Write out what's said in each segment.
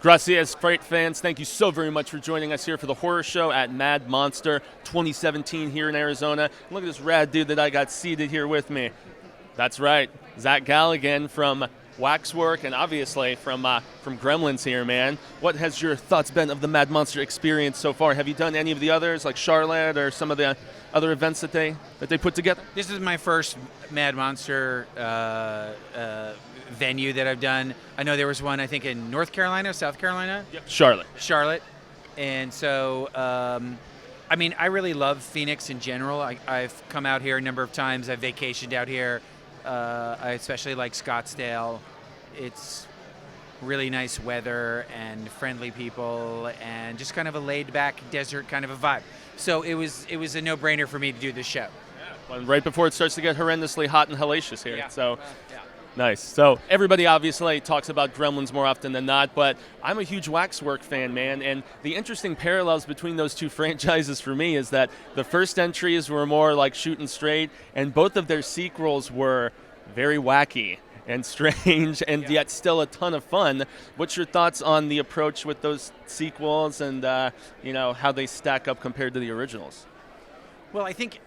Gracias, Fright fans. Thank you so very much for joining us here for the horror show at Mad Monster 2017 here in Arizona. Look at this rad dude that I got seated here with me. That's right, Zach Galligan from Waxwork and obviously from Gremlins here, man. What has your thoughts been of the Mad Monster experience so far? Have you done any of the others, like Charlotte or some of the other events that they put together? This is my first Mad Monster venue that I've done. I know there was one, I think, in North Carolina, South Carolina? Yep. Charlotte. And so, I mean, I really love Phoenix in general. I've come out here a number of times. I've vacationed out here. I especially like Scottsdale. It's really nice weather and friendly people and just kind of a laid-back desert kind of a vibe. So it was a no-brainer for me to do this show. Yeah. Well, right before it starts to get horrendously hot and hellacious here. Yeah. So. Yeah. Nice. So everybody obviously talks about Gremlins more often than not, but I'm a huge Waxwork fan, man, and the interesting parallels between those two franchises for me is that the first entries were more like shooting straight, and both of their sequels were very wacky and strange and yet still a ton of fun. What's your thoughts on the approach with those sequels and how they stack up compared to the originals? Well, I think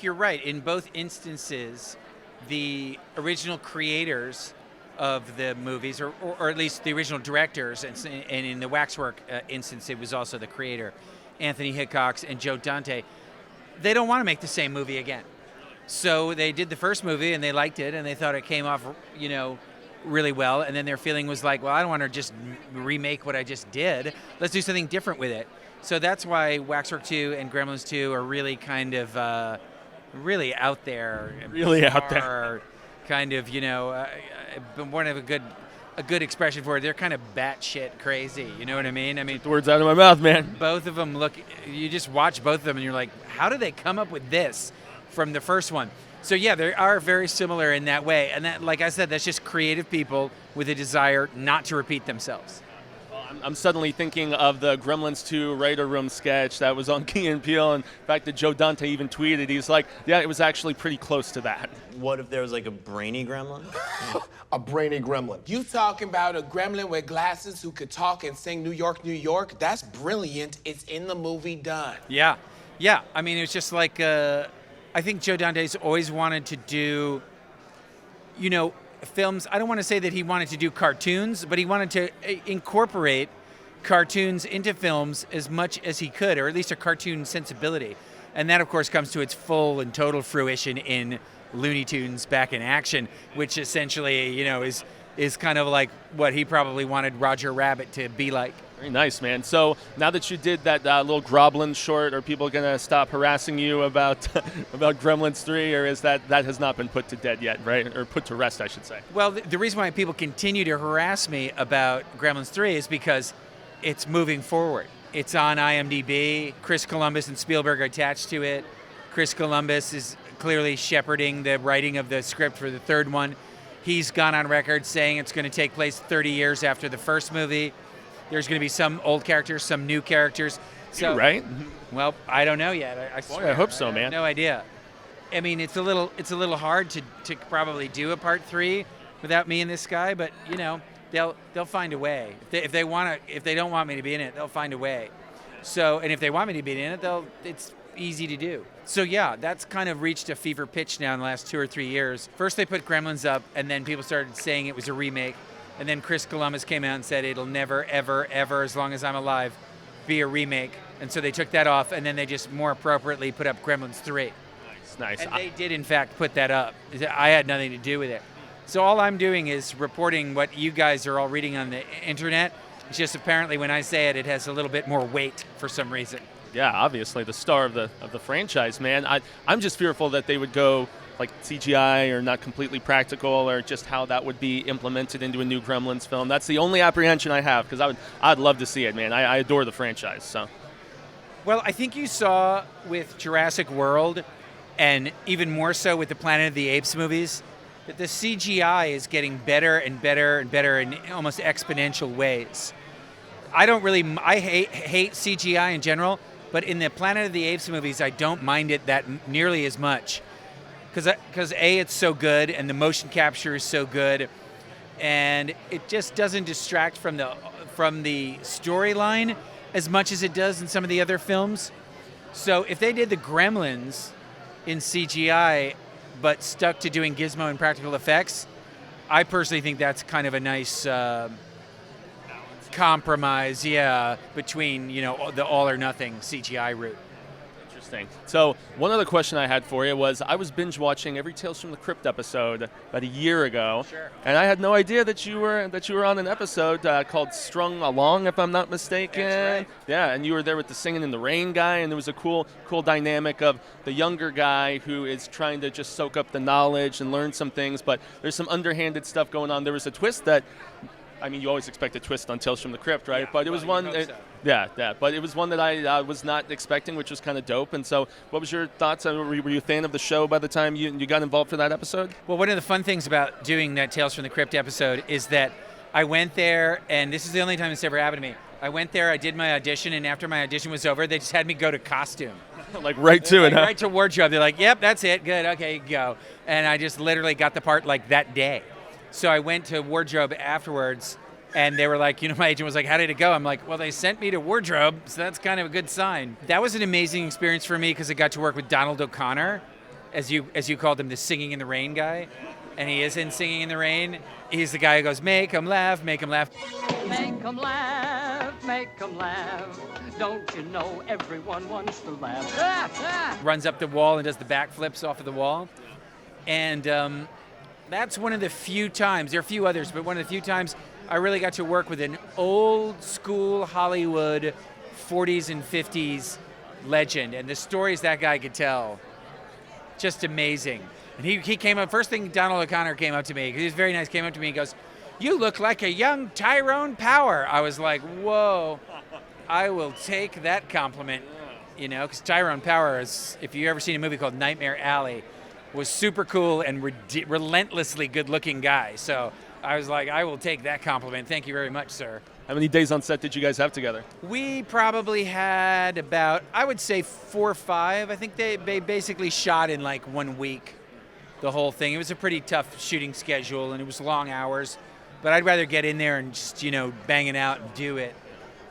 you're right. In both instances, the original creators of the movies, or at least the original directors, and in the Waxwork instance, it was also the creator, Anthony Hickox and Joe Dante, they don't want to make the same movie again. So they did the first movie, and they liked it, and they thought it came off, really well, and then their feeling was like, well, I don't want to just remake what I just did. Let's do something different with it. So that's why Waxwork 2 and Gremlins 2 are really kind of... really out there, kind of, one of a good expression for it. They're kind of batshit crazy. You know what I mean? The words out of my mouth, man. Both of them you just watch both of them and you're like, how did they come up with this from the first one? So yeah, they are very similar in that way. And that, like I said, that's just creative people with a desire not to repeat themselves. I'm suddenly thinking of the Gremlins 2 Writer Room sketch that was on Key and Peele, and the fact that Joe Dante even tweeted, he's like, yeah, it was actually pretty close to that. What if there was like a brainy gremlin? A brainy gremlin. You talking about a gremlin with glasses who could talk and sing New York, New York? That's brilliant. It's in the movie done. Yeah. I mean, it was just like, I think Joe Dante's always wanted to do, films. I don't want to say that he wanted to do cartoons, but he wanted to incorporate cartoons into films as much as he could, or at least a cartoon sensibility. And that, of course, comes to its full and total fruition in Looney Tunes Back in Action, which essentially, is kind of like what he probably wanted Roger Rabbit to be like. Very nice, man. So now that you did that little Groblin short, are people going to stop harassing you about Gremlins 3, or is that has not been put to dead yet, right? Or put to rest, I should say. Well, the reason why people continue to harass me about Gremlins 3 is because it's moving forward. It's on IMDb. Chris Columbus and Spielberg are attached to it. Chris Columbus is clearly shepherding the writing of the script for the third one. He's gone on record saying it's going to take place 30 years after the first movie. There's going to be some old characters, some new characters. So, right? Well, I don't know yet. I swear. Boy, I hope so, man. I have no idea. I mean, it's a little hard to probably do a part 3 without me and this guy, but they'll find a way. If they don't want me to be in it, they'll find a way. So, and if they want me to be in it, it's easy to do. So yeah, that's kind of reached a fever pitch now in the last 2 or 3 years. First they put Gremlins up, and then people started saying it was a remake. And then Chris Columbus came out and said it'll never, ever, ever, as long as I'm alive, be a remake. And so they took that off, and then they just more appropriately put up Gremlins 3. Nice. And they did, in fact, put that up. I had nothing to do with it. So all I'm doing is reporting what you guys are all reading on the internet. It's just apparently when I say it, it has a little bit more weight for some reason. Yeah, obviously the star of the franchise, man. I'm just fearful that they would go like CGI or not completely practical, or just how that would be implemented into a new Gremlins film. That's the only apprehension I have, because I'd love to see it, man. I adore the franchise. So. Well, I think you saw with Jurassic World, and even more so with the Planet of the Apes movies, that the CGI is getting better and better and better in almost exponential ways. I hate CGI in general, but in the Planet of the Apes movies, I don't mind it that nearly as much. Because A, it's so good, and the motion capture is so good, and it just doesn't distract from from the storyline as much as it does in some of the other films. So if they did the Gremlins in CGI but stuck to doing Gizmo and practical effects, I personally think that's kind of a nice compromise, between the all or nothing CGI route. Interesting. So one other question I had for you was, I was binge watching every Tales from the Crypt episode about a year ago, Sure. and I had no idea that you were on an episode called Strung Along, if I'm not mistaken. That's right. Yeah, and you were there with the Singing in the Rain guy, and there was a cool dynamic of the younger guy who is trying to just soak up the knowledge and learn some things, but there's some underhanded stuff going on. There was a twist that, I mean, you always expect a twist on Tales from the Crypt, right? Yeah, but it was well, one. you hope so. But it was one that I was not expecting, which was kind of dope. And so, what was your thoughts? Were you a fan of the show by the time you got involved for that episode? Well, one of the fun things about doing that Tales from the Crypt episode is that I went there, and this is the only time it's ever happened to me. I went there, I did my audition, and after my audition was over, they just had me go to costume. Like right to it, huh? Right to wardrobe. They're like, yep, that's it. Good. Okay, go. And I just literally got the part like that day. So I went to wardrobe afterwards, and they were like, my agent was like, how did it go? I'm like, well, they sent me to wardrobe, so that's kind of a good sign. That was an amazing experience for me because I got to work with Donald O'Connor, as you called him, the Singing in the Rain guy. And he is in Singing in the Rain. He's the guy who goes, make 'em laugh, make 'em laugh. Make 'em laugh, make 'em laugh. Don't you know everyone wants to laugh? Runs up the wall and does the backflips off of the wall. And that's one of the few times, there are a few others, but one of the few times I really got to work with an old school Hollywood 40s and 50s legend. And the stories that guy could tell, just amazing. And he came up, first thing Donald O'Connor came up to me, because he was very nice, came up to me and goes, you look like a young Tyrone Power. I was like, whoa, I will take that compliment, because Tyrone Power is, if you've ever seen a movie called Nightmare Alley, was super cool and relentlessly good-looking guy. So I was like, I will take that compliment. Thank you very much, sir. How many days on set did you guys have together? We probably had about, I would say 4 or 5. I think they basically shot in like 1 week, the whole thing. It was a pretty tough shooting schedule, and it was long hours. But I'd rather get in there and just, bang it out and do it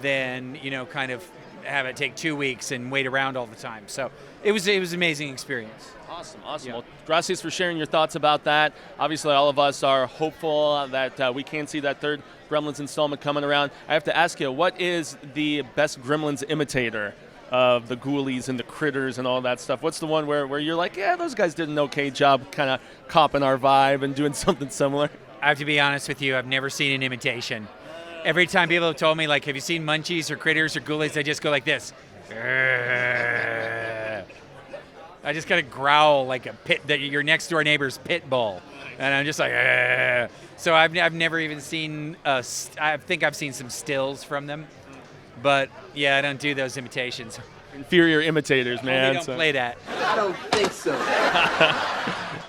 than, kind of have it take 2 weeks and wait around all the time. So it was an amazing experience. Awesome. Yeah. Well, gracias for sharing your thoughts about that. Obviously, all of us are hopeful that we can see that third Gremlins installment coming around. I have to ask you, what is the best Gremlins imitator of the ghoulies and the critters and all that stuff? What's the one where you're like, yeah, those guys did an okay job kind of copping our vibe and doing something similar? I have to be honest with you, I've never seen an imitation. Every time people have told me, like, have you seen Munchies or Critters or Ghoulies, they just go like this. I just gotta growl like a your next door neighbor's pit bull, and I'm just like. So I've never even seen. I think I've seen some stills from them, but yeah, I don't do those imitations. Inferior imitators, man. We don't play that. I don't think so.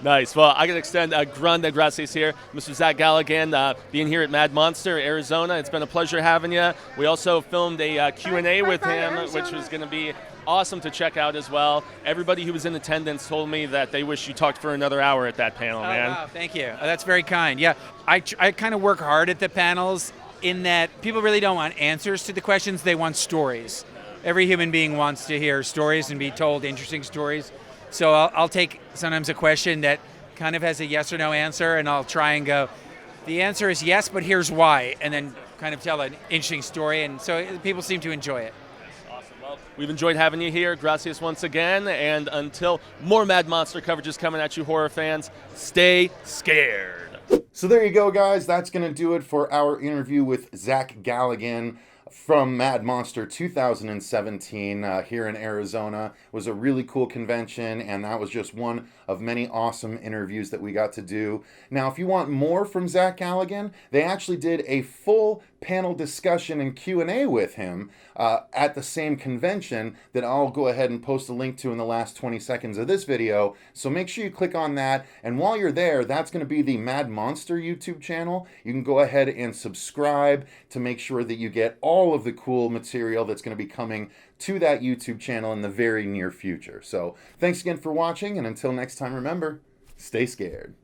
Nice. Well, I can extend a grande gracias here, Mr. Zach Galligan, being here at Mad Monster, Arizona. It's been a pleasure having you. We also filmed a Q&A with him, which was going to be awesome to check out as well. Everybody who was in attendance told me that they wish you talked for another hour at that panel, man. Wow, thank you. That's very kind. Yeah, I kind of work hard at the panels in that people really don't want answers to the questions. They want stories. Every human being wants to hear stories and be told interesting stories. So I'll take sometimes a question that kind of has a yes or no answer, and I'll try and go, the answer is yes, but here's why, and then kind of tell an interesting story, and so people seem to enjoy it. Awesome. Well, we've enjoyed having you here. Gracias once again, and until more Mad Monster coverage is coming at you, horror fans, stay scared. So there you go, guys. That's going to do it for our interview with Zach Galligan from Mad Monster 2017 here in Arizona. It was a really cool convention, and that was just one of many awesome interviews that we got to do. Now, if you want more from Zach Galligan, they actually did a full panel discussion and Q&A with him at the same convention that I'll go ahead and post a link to in the last 20 seconds of this video. So make sure you click on that. And while you're there, that's going to be the Mad Monster YouTube channel. You can go ahead and subscribe to make sure that you get all of the cool material that's going to be coming to that YouTube channel in the very near future. So thanks again for watching, and until next time, remember, stay scared.